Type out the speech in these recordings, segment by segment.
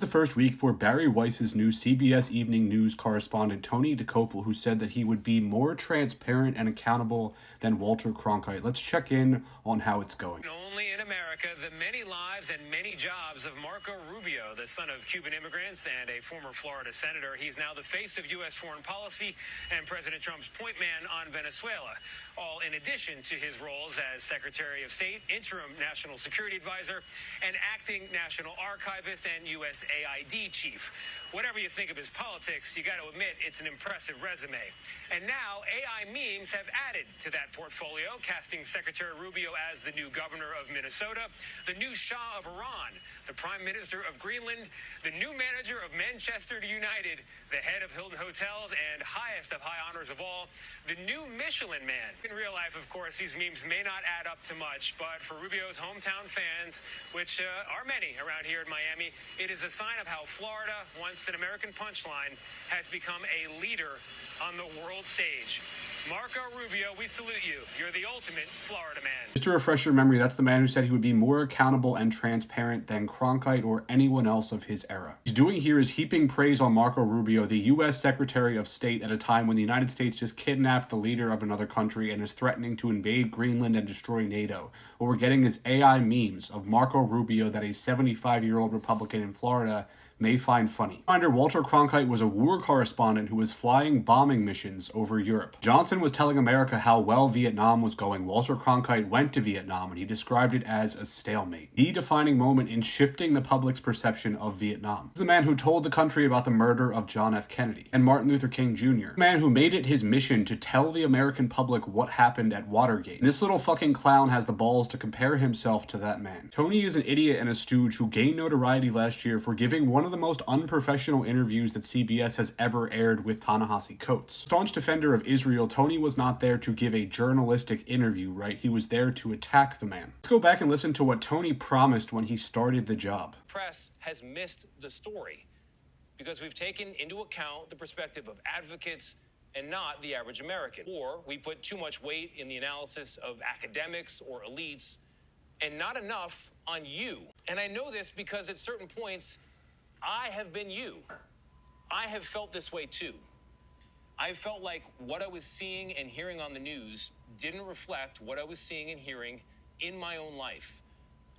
The first week for Barry Weiss's new CBS Evening News correspondent Tony DeCopel, who said that he would be more transparent and accountable than Walter Cronkite. Let's check in on how it's going. Only in America, the many lives and many jobs of Marco Rubio, the son of Cuban immigrants and a former Florida senator. He's now the face of U.S. foreign policy and President Trump's point man on Venezuela, all in addition to his roles as Secretary of State, interim National Security Advisor, and acting National Archivist and USAID chief. Whatever you think of his politics, you got to admit it's an impressive resume. And now AI memes have added to that portfolio, casting Secretary Rubio as the new governor of Minnesota, the new Shah of Iran, the Prime Minister of Greenland, the new manager of Manchester United, the head of Hilton Hotels, and highest of high honors of all, the new Michelin man. In real life, of course, these memes may not add up to much, but for Rubio's hometown fans, which are many around here in Miami, it is a sign of how Florida, once an American punchline, has become a leader on the world stage. Marco Rubio, we salute you. You're the ultimate Florida man. Just to refresh your memory, that's the man who said he would be more accountable and transparent than Cronkite or anyone else of his era. What he's doing here is heaping praise on Marco Rubio, the U.S. Secretary of State, at a time when the United States just kidnapped the leader of another country and is threatening to invade Greenland and destroy NATO. What we're getting is AI memes of Marco Rubio that a 75-year-old Republican in Florida may find funny. Reminder, Walter Cronkite was a war correspondent who was flying bombing missions over Europe. Johnson was telling America how well Vietnam was going. Walter Cronkite went to Vietnam and he described it as a stalemate. The defining moment in shifting the public's perception of Vietnam. He's the man who told the country about the murder of John F. Kennedy and Martin Luther King Jr. The man who made it his mission to tell the American public what happened at Watergate. And this little fucking clown has the balls to compare himself to that man. Tony is an idiot and a stooge who gained notoriety last year for giving one of the most unprofessional interviews that CBS has ever aired with Ta-Nehisi Coates. Staunch defender of Israel, Tony was not there to give a journalistic interview, right? He was there to attack the man. Let's go back and listen to what Tony promised when he started the job. Press has missed the story because we've taken into account the perspective of advocates and not the average American. Or we put too much weight in the analysis of academics or elites and not enough on you. And I know this because at certain points, I have been you. I have felt this way too. I felt like what I was seeing and hearing on the news didn't reflect what I was seeing and hearing in my own life,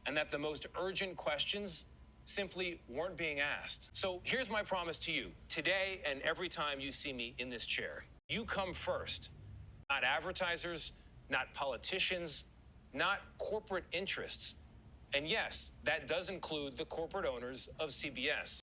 and that the most urgent questions simply weren't being asked. So here's my promise to you. Today and every time you see me in this chair, you come first. Not advertisers, not politicians, not corporate interests. And yes, that does include the corporate owners of CBS.